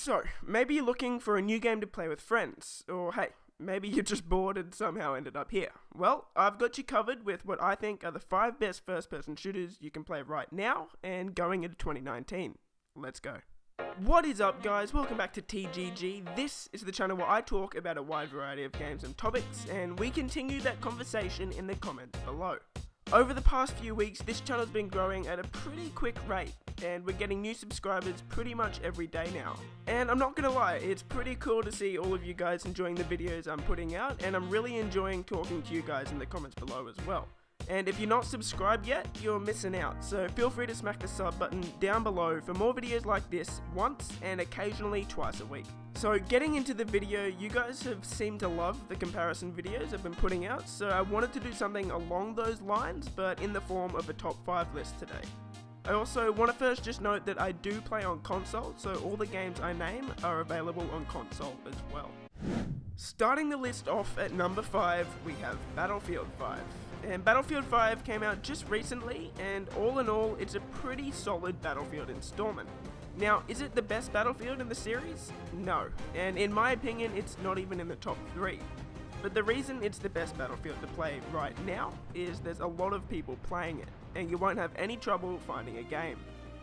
So, maybe you're looking for a new game to play with friends, or hey, maybe you're just bored and somehow ended up here. Well, I've got you covered with what I think are the 5 best first-person shooters you can play right now and going into 2019. Let's go. What is up, guys? Welcome back to TGG. This is the channel where I talk about a wide variety of games and topics, and we continue that conversation in the comments below. Over the past few weeks, this channel's been growing at a pretty quick rate, and we're getting new subscribers pretty much every day now. And I'm not gonna lie, it's pretty cool to see all of you guys enjoying the videos I'm putting out, and I'm really enjoying talking to you guys in the comments below as well. And if you're not subscribed yet, you're missing out, so feel free to smack the sub button down below for more videos like this once and occasionally twice a week. So getting into the video, you guys have seemed to love the comparison videos I've been putting out, so I wanted to do something along those lines, but in the form of a top 5 list today. I also want to first just note that I do play on console, so all the games I name are available on console as well. Starting the list off at number 5, we have Battlefield 5. And Battlefield 5 came out just recently, and all in all, it's a pretty solid Battlefield installment. Now, is it the best Battlefield in the series? No, and in my opinion, it's not even in the top 3. But the reason it's the best Battlefield to play right now is there's a lot of people playing it, and you won't have any trouble finding a game.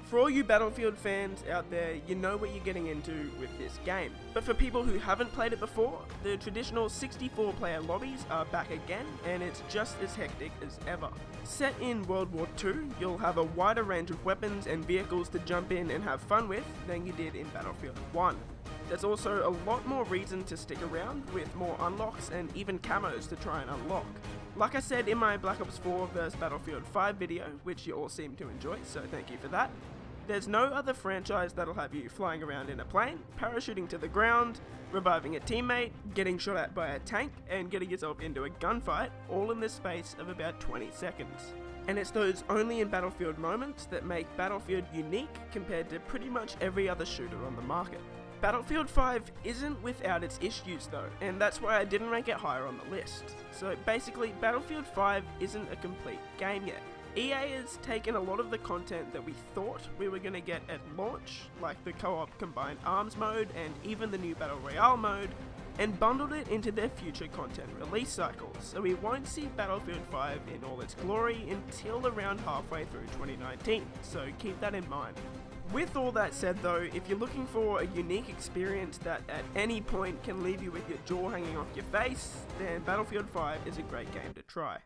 For all you Battlefield fans out there, you know what you're getting into with this game. But for people who haven't played it before, the traditional 64-player lobbies are back again, and it's just as hectic as ever. Set in World War II, you'll have a wider range of weapons and vehicles to jump in and have fun with than you did in Battlefield 1. There's also a lot more reason to stick around, with more unlocks and even camos to try and unlock. Like I said in my Black Ops 4 vs Battlefield 5 video, which you all seem to enjoy, so thank you for that, there's no other franchise that'll have you flying around in a plane, parachuting to the ground, reviving a teammate, getting shot at by a tank, and getting yourself into a gunfight, all in the space of about 20 seconds. And it's those only in Battlefield moments that make Battlefield unique compared to pretty much every other shooter on the market. Battlefield 5 isn't without its issues though, and that's why I didn't rank it higher on the list. So basically, Battlefield 5 isn't a complete game yet. EA has taken a lot of the content that we thought we were going to get at launch, like the co-op combined arms mode and even the new Battle Royale mode, and bundled it into their future content release cycles, so we won't see Battlefield 5 in all its glory until around halfway through 2019, so keep that in mind. With all that said though, if you're looking for a unique experience that at any point can leave you with your jaw hanging off your face, then Battlefield 5 is a great game to try.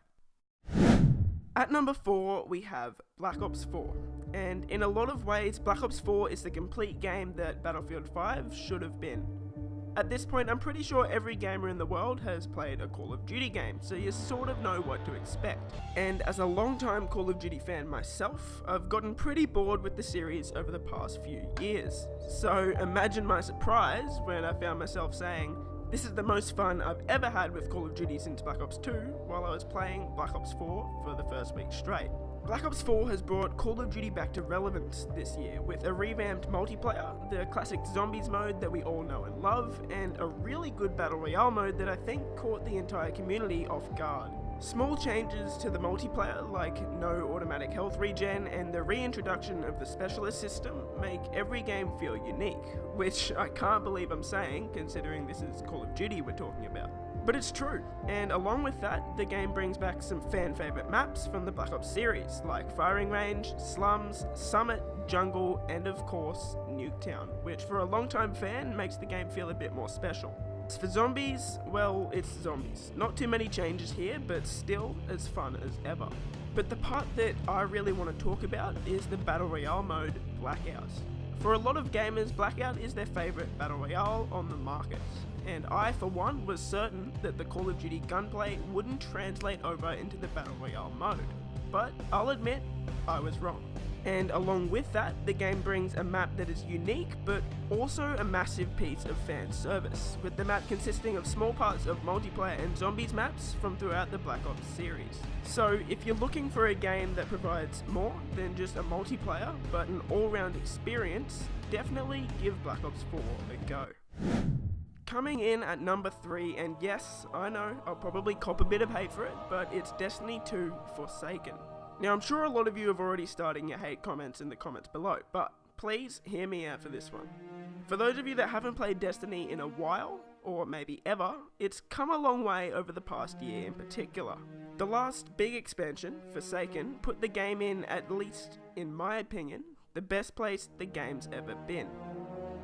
At number 4, we have Black Ops 4, and in a lot of ways, Black Ops 4 is the complete game that Battlefield 5 should have been. At this point, I'm pretty sure every gamer in the world has played a Call of Duty game, so you sort of know what to expect. And as a long-time Call of Duty fan myself, I've gotten pretty bored with the series over the past few years. So imagine my surprise when I found myself saying, "This is the most fun I've ever had with Call of Duty since Black Ops 2, while I was playing Black Ops 4 for the first week straight." Black Ops 4 has brought Call of Duty back to relevance this year with a revamped multiplayer, the classic zombies mode that we all know and love, and a really good Battle Royale mode that I think caught the entire community off guard. Small changes to the multiplayer, like no automatic health regen and the reintroduction of the specialist system, make every game feel unique, which I can't believe I'm saying considering this is Call of Duty we're talking about. But it's true, and along with that, the game brings back some fan favourite maps from the Black Ops series, like Firing Range, Slums, Summit, Jungle, and of course, Nuketown, which for a long-time fan makes the game feel a bit more special. As for zombies, well, it's zombies. Not too many changes here, but still as fun as ever. But the part that I really want to talk about is the Battle Royale mode, Blackout. For a lot of gamers, Blackout is their favourite Battle Royale on the market, and I, for one, was certain that the Call of Duty gunplay wouldn't translate over into the Battle Royale mode. But I'll admit, I was wrong. And along with that, the game brings a map that is unique, but also a massive piece of fan service, with the map consisting of small parts of multiplayer and zombies maps from throughout the Black Ops series. So if you're looking for a game that provides more than just a multiplayer, but an all-round experience, definitely give Black Ops 4 a go. Coming in at number 3, and yes, I know, I'll probably cop a bit of hate for it, but it's Destiny 2 Forsaken. Now, I'm sure a lot of you have already started your hate comments in the comments below, but please hear me out for this one. For those of you that haven't played Destiny in a while, or maybe ever, it's come a long way over the past year in particular. The last big expansion, Forsaken, put the game in, at least in my opinion, the best place the game's ever been.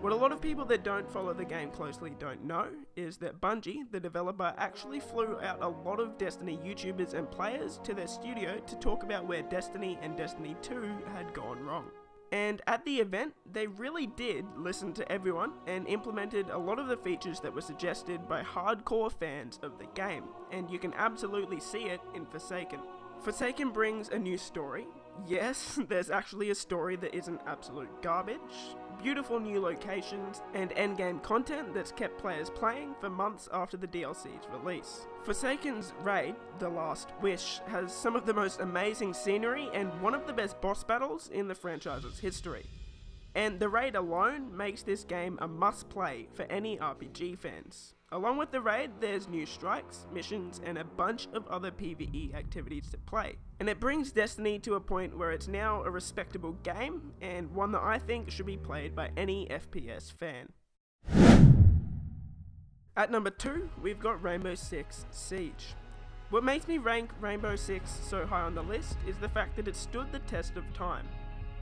What a lot of people that don't follow the game closely don't know is that Bungie, the developer, actually flew out a lot of Destiny YouTubers and players to their studio to talk about where Destiny and Destiny 2 had gone wrong. And at the event, they really did listen to everyone and implemented a lot of the features that were suggested by hardcore fans of the game, and you can absolutely see it in Forsaken. Forsaken brings a new story. Yes, there's actually a story that isn't absolute garbage, beautiful new locations, and endgame content that's kept players playing for months after the DLC's release. Forsaken's raid, The Last Wish, has some of the most amazing scenery and one of the best boss battles in the franchise's history. And the raid alone makes this game a must-play for any RPG fans. Along with the raid, there's new strikes, missions, and a bunch of other PvE activities to play. And it brings Destiny to a point where it's now a respectable game, and one that I think should be played by any FPS fan. At number 2, we've got Rainbow Six Siege. What makes me rank Rainbow Six so high on the list is the fact that it stood the test of time.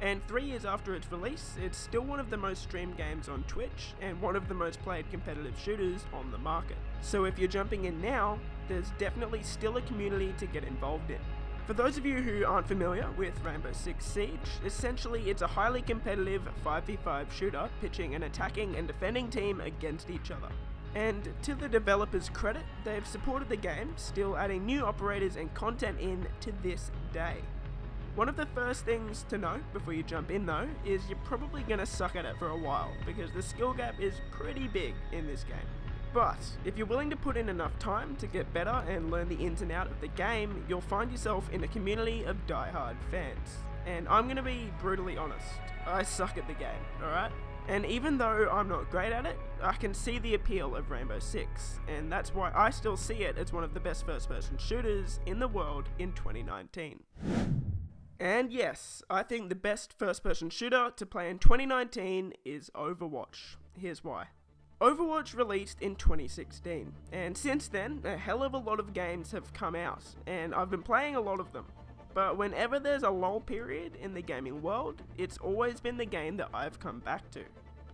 And 3 years after its release, it's still one of the most streamed games on Twitch and one of the most played competitive shooters on the market. So if you're jumping in now, there's definitely still a community to get involved in. For those of you who aren't familiar with Rainbow Six Siege, essentially it's a highly competitive 5v5 shooter pitching an attacking and defending team against each other. And to the developers' credit, they've supported the game, still adding new operators and content in to this day. One of the first things to know before you jump in though, is you're probably going to suck at it for a while, because the skill gap is pretty big in this game. But if you're willing to put in enough time to get better and learn the ins and outs of the game, you'll find yourself in a community of die-hard fans. And I'm going to be brutally honest, I suck at the game, alright? And even though I'm not great at it, I can see the appeal of Rainbow Six, and that's why I still see it as one of the best first-person shooters in the world in 2019. And yes, I think the best first-person shooter to play in 2019 is Overwatch. Here's why. Overwatch released in 2016, and since then, a hell of a lot of games have come out, and I've been playing a lot of them. But whenever there's a lull period in the gaming world, it's always been the game that I've come back to.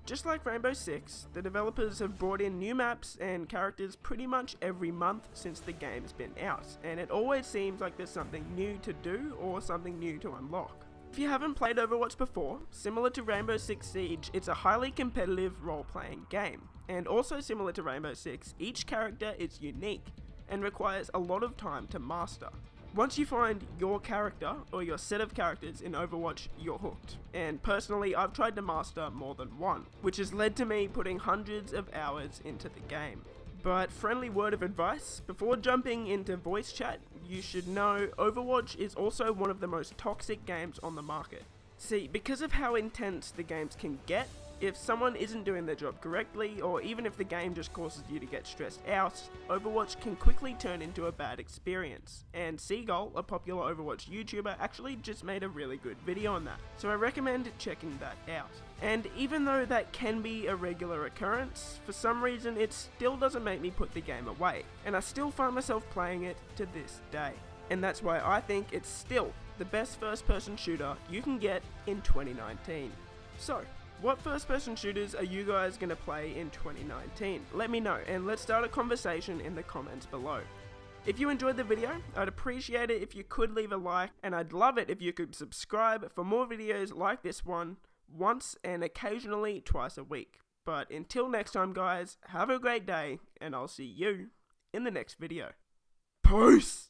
Just like Rainbow Six, the developers have brought in new maps and characters pretty much every month since the game's been out, and it always seems like there's something new to do or something new to unlock. If you haven't played Overwatch before, similar to Rainbow Six Siege, it's a highly competitive role-playing game, and also similar to Rainbow Six, each character is unique and requires a lot of time to master. Once you find your character, or your set of characters in Overwatch, you're hooked. And personally, I've tried to master more than one, which has led to me putting hundreds of hours into the game. But friendly word of advice, before jumping into voice chat, you should know Overwatch is also one of the most toxic games on the market. See, because of how intense the games can get, if someone isn't doing their job correctly, or even if the game just causes you to get stressed out, Overwatch can quickly turn into a bad experience. And Seagull, a popular Overwatch YouTuber, actually just made a really good video on that, so I recommend checking that out. And even though that can be a regular occurrence, for some reason it still doesn't make me put the game away, and I still find myself playing it to this day. And that's why I think it's still the best first-person shooter you can get in 2019. So, what first-person shooters are you guys going to play in 2019? Let me know, and let's start a conversation in the comments below. If you enjoyed the video, I'd appreciate it if you could leave a like, and I'd love it if you could subscribe for more videos like this one, once and occasionally twice a week. But until next time guys, have a great day, and I'll see you in the next video. Peace!